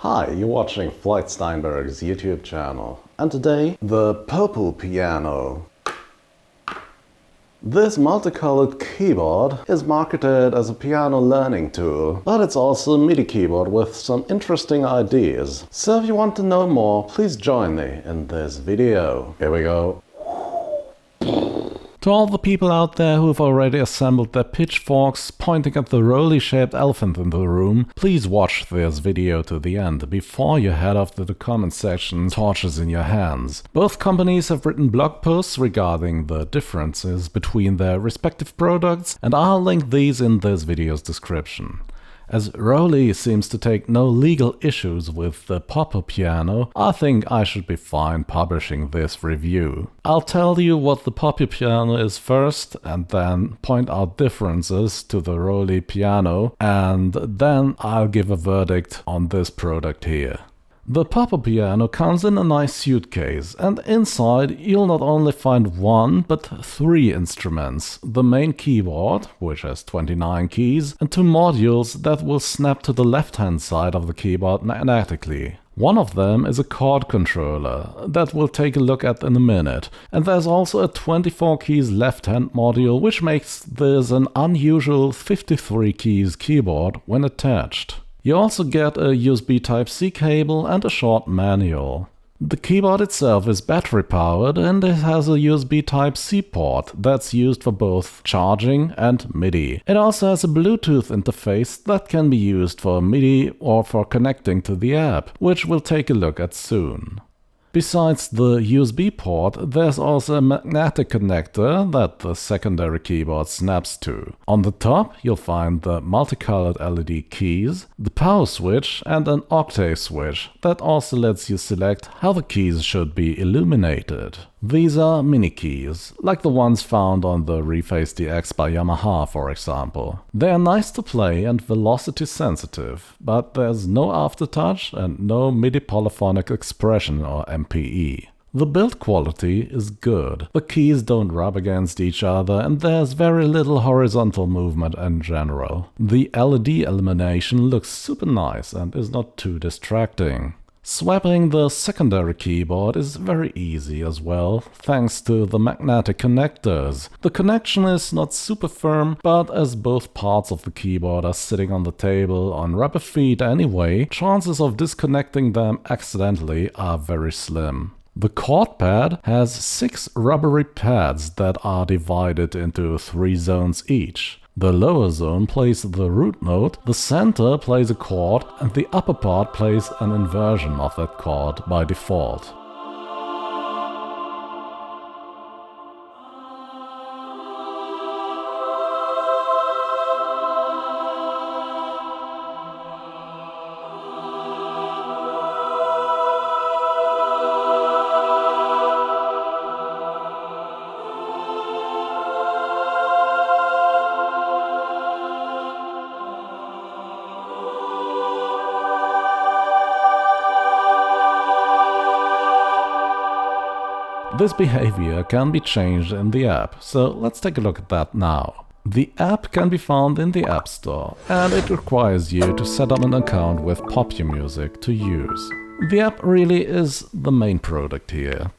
Hi, you're watching Floyd Steinberg's YouTube channel, and today, the PopuPiano. This multicolored keyboard is marketed as a piano learning tool, but it's also a MIDI keyboard with some interesting ideas. So if you want to know more, please join me in this video. Here we go. To all the people out there who've already assembled their pitchforks pointing at the roly-shaped elephant in the room, please watch this video to the end before you head off to the comment section, torches in your hands. Both companies have written blog posts regarding the differences between their respective products, and I'll link these in this video's description. As Roly seems to take no legal issues with the PopuPiano, I think I should be fine publishing this review. I'll tell you what the PopuPiano is first, and then point out differences to the Roly piano, and then I'll give a verdict on this product here. The PopuPiano comes in a nice suitcase, and inside you'll not only find one, but three instruments. The main keyboard, which has 29 keys, and two modules that will snap to the left-hand side of the keyboard magnetically. One of them is a chord controller, that we'll take a look at in a minute, and there's also a 24 keys left-hand module, which makes this an unusual 53 keys keyboard when attached. You also get a USB Type-C cable and a short manual. The keyboard itself is battery powered and it has a USB Type-C port that's used for both charging and MIDI. It also has a Bluetooth interface that can be used for MIDI or for connecting to the app, which we'll take a look at soon. Besides the USB port, there's also a magnetic connector that the secondary keyboard snaps to. On the top, you'll find the multicolored LED keys, the power switch, and an octave switch that also lets you select how the keys should be illuminated. These are mini keys, like the ones found on the Rephase DX by Yamaha, for example. They are nice to play and velocity sensitive, but there's no aftertouch and no MIDI polyphonic expression or MPE. The build quality is good. The keys don't rub against each other and there's very little horizontal movement in general. The LED illumination looks super nice and is not too distracting. Swapping the secondary keyboard is very easy as well, thanks to the magnetic connectors. The connection is not super firm, but as both parts of the keyboard are sitting on the table on rubber feet anyway, chances of disconnecting them accidentally are very slim. The chord pad has 6 rubbery pads that are divided into 3 zones each. The lower zone plays the root note, the center plays a chord, and the upper part plays an inversion of that chord by default. This behavior can be changed in the app, so let's take a look at that now. The app can be found in the App Store, and it requires you to set up an account with PopuMusic to use. The app really is the main product here.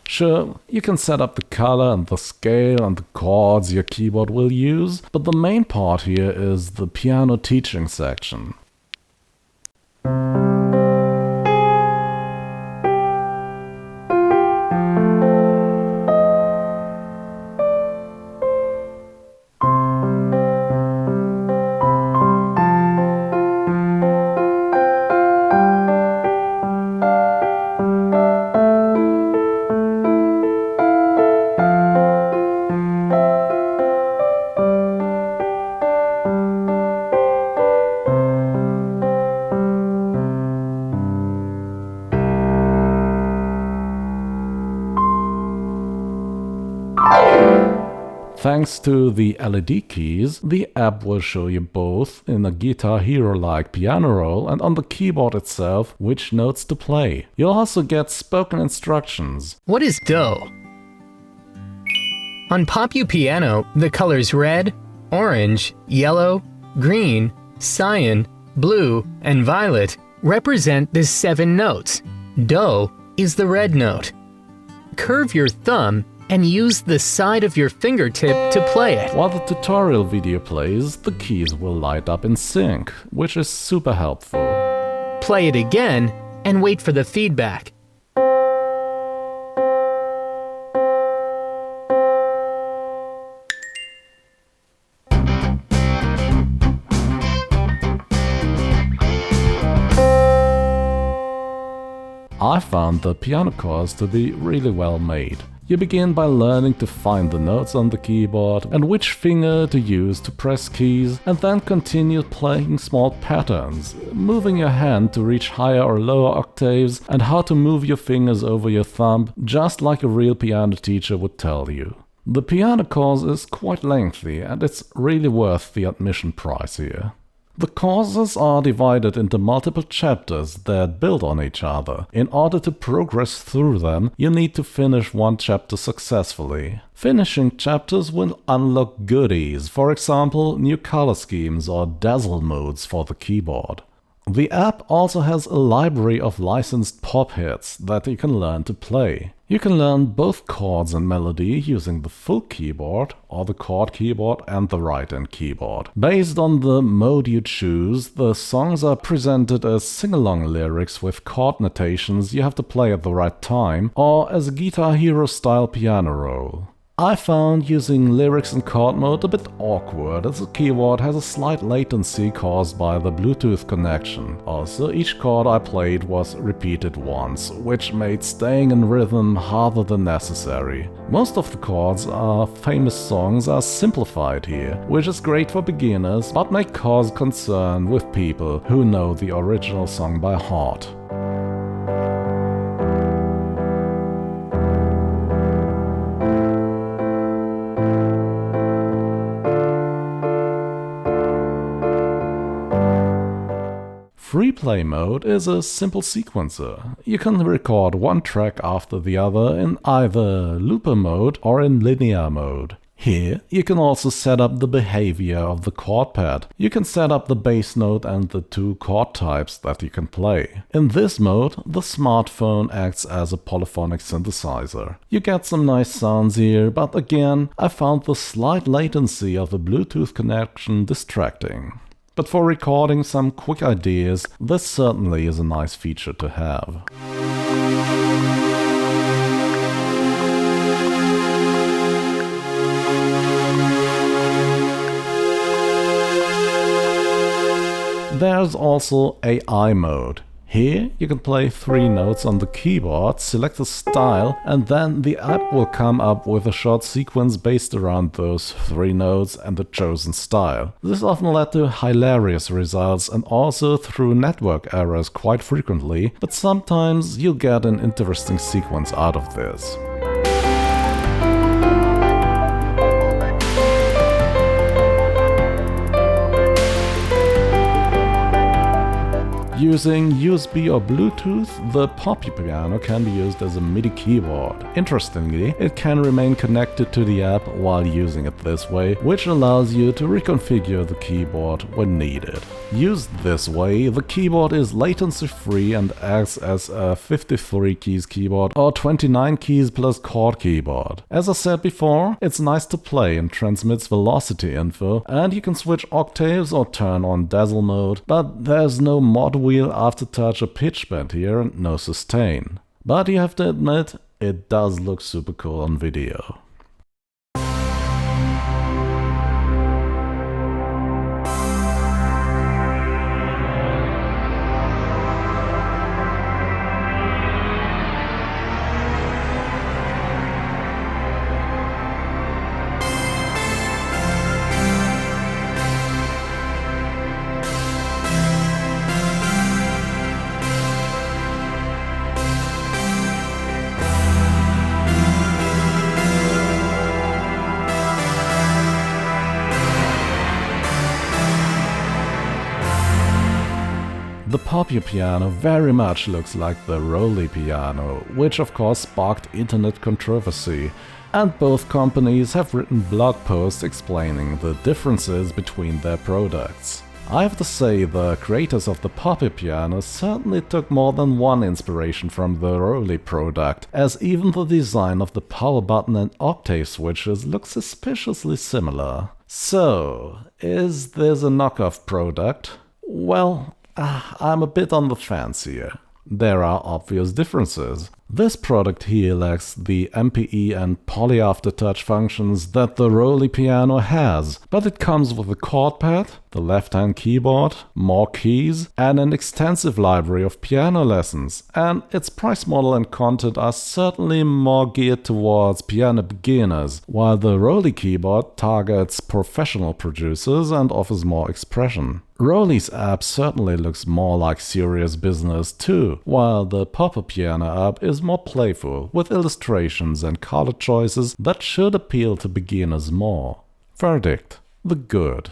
Sure, you can set up the color and the scale and the chords your keyboard will use, but the main part here is the piano teaching section. Thanks to the LED keys, the app will show you both in a Guitar Hero-like piano roll and on the keyboard itself which notes to play. You'll also get spoken instructions. What is DAW? On PopuPiano, the colors red, orange, yellow, green, cyan, blue, and violet represent the 7 notes. Do is the red note. Curve your thumb and use the side of your fingertip to play it. While the tutorial video plays, the keys will light up in sync, which is super helpful. Play it again and wait for the feedback. I found the piano chords to be really well made. You begin by learning to find the notes on the keyboard and which finger to use to press keys, and then continue playing small patterns, moving your hand to reach higher or lower octaves, and how to move your fingers over your thumb, just like a real piano teacher would tell you. The piano course is quite lengthy, and it's really worth the admission price here. The courses are divided into multiple chapters that build on each other. In order to progress through them, you need to finish one chapter successfully. Finishing chapters will unlock goodies, for example, new color schemes or dazzle modes for the keyboard. The app also has a library of licensed pop hits that you can learn to play. You can learn both chords and melody using the full keyboard or the chord keyboard and the right-hand keyboard. Based on the mode you choose, the songs are presented as sing-along lyrics with chord notations you have to play at the right time, or as a Guitar Hero style piano roll. I found using lyrics in chord mode a bit awkward, as the keyboard has a slight latency caused by the Bluetooth connection. Also, each chord I played was repeated once, which made staying in rhythm harder than necessary. Most of the chords are famous songs are simplified here, which is great for beginners, but may cause concern with people who know the original song by heart. Free play mode is a simple sequencer. You can record one track after the other in either looper mode or in linear mode. Here you can also set up the behavior of the chord pad. You can set up the bass note and the 2 chord types that you can play. In this mode, the smartphone acts as a polyphonic synthesizer. You get some nice sounds here, but again, I found the slight latency of the Bluetooth connection distracting. But for recording some quick ideas, this certainly is a nice feature to have. There's also AI mode. Here you can play 3 notes on the keyboard, select a style, and then the app will come up with a short sequence based around those 3 notes and the chosen style. This often led to hilarious results and also through network errors quite frequently, but sometimes you'll get an interesting sequence out of this. Using USB or Bluetooth, the PopuPiano can be used as a MIDI keyboard. Interestingly, it can remain connected to the app while using it this way, which allows you to reconfigure the keyboard when needed. Used this way, the keyboard is latency-free and acts as a 53 keys keyboard or 29 keys plus chord keyboard. As I said before, it's nice to play and transmits velocity info, and you can switch octaves or turn on dazzle mode, but there's no mod wheel, aftertouch or pitch bend here and no sustain. But you have to admit, it does look super cool on video. The PopuPiano very much looks like the Rolly piano, which of course sparked internet controversy. and both companies have written blog posts explaining the differences between their products. I have to say the creators of the PopuPiano certainly took more than one inspiration from the Roly product, as even the design of the power button and octave switches look suspiciously similar. So, is this a knockoff product? Well, I'm a bit on the fence here. There are obvious differences. This product here lacks the MPE and poly aftertouch functions that the Roly piano has, but it comes with a chord pad, the left-hand keyboard, more keys, and an extensive library of piano lessons, and its price model and content are certainly more geared towards piano beginners, while the Roly keyboard targets professional producers and offers more expression. Roly's app certainly looks more like serious business too, while the PopuPiano app is more playful, with illustrations and color choices that should appeal to beginners more. Verdict: the good.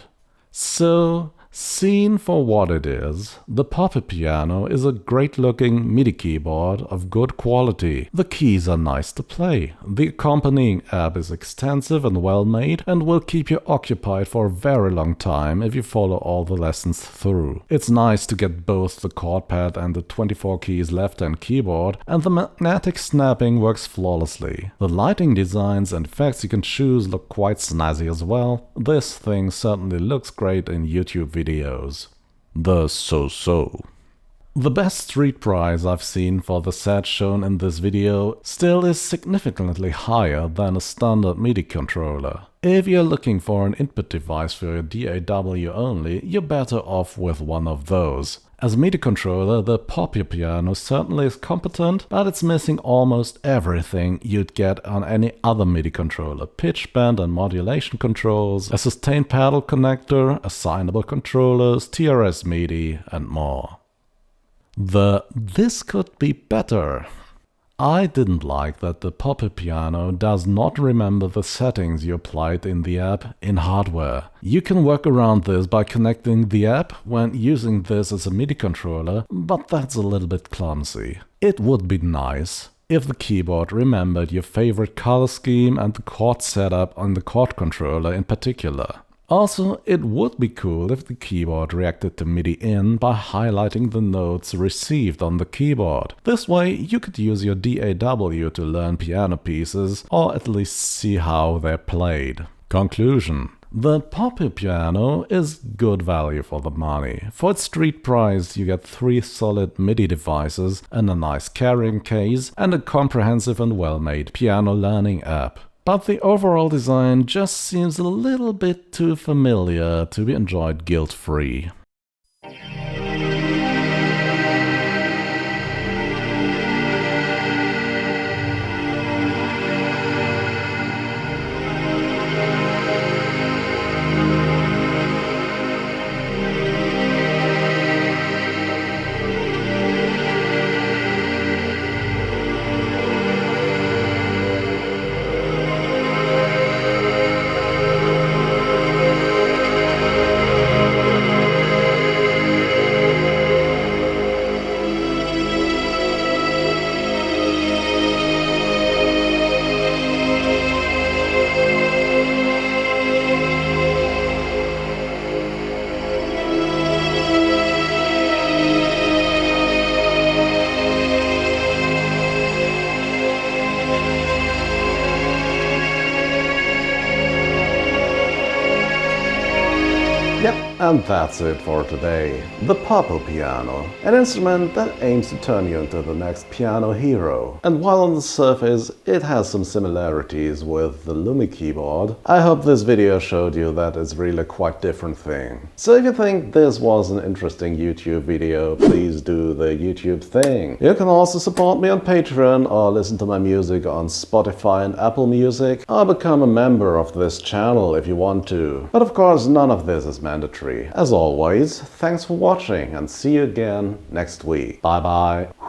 So, seen for what it is, the PopuPiano is a great-looking MIDI keyboard of good quality. The keys are nice to play. The accompanying app is extensive and well-made and will keep you occupied for a very long time if you follow all the lessons through. It's nice to get both the chord pad and the 24 keys left-hand keyboard, and the magnetic snapping works flawlessly. The lighting designs and effects you can choose look quite snazzy as well. This thing certainly looks great in YouTube videos. The so-so. The best street price I've seen for the set shown in this video still is significantly higher than a standard MIDI controller. If you're looking for an input device for your DAW only, you're better off with one of those. As a MIDI controller, the PopuPiano certainly is competent, but it's missing almost everything you'd get on any other MIDI controller. Pitch bend and modulation controls, a sustained pedal connector, assignable controllers, TRS MIDI, and more. This could be better. I didn't like that the PopuPiano does not remember the settings you applied in the app in hardware. You can work around this by connecting the app when using this as a MIDI controller, but that's a little bit clumsy. It would be nice if the keyboard remembered your favorite color scheme and the chord setup on the chord controller in particular. Also, it would be cool if the keyboard reacted to MIDI in by highlighting the notes received on the keyboard. This way, you could use your DAW to learn piano pieces, or at least see how they're played. Conclusion: the PopuPiano is good value for the money. For its street price, you get 3 solid MIDI devices and a nice carrying case and a comprehensive and well-made piano learning app. But the overall design just seems a little bit too familiar to be enjoyed guilt-free. And that's it for today. The PopuPiano, an instrument that aims to turn you into the next piano hero. And while on the surface it has some similarities with the Lumi keyboard, I hope this video showed you that it's really a quite different thing. So if you think this was an interesting YouTube video, please do the YouTube thing. You can also support me on Patreon or listen to my music on Spotify and Apple Music, or become a member of this channel if you want to. But of course, none of this is mandatory. As always, thanks for watching and see you again next week. Bye bye.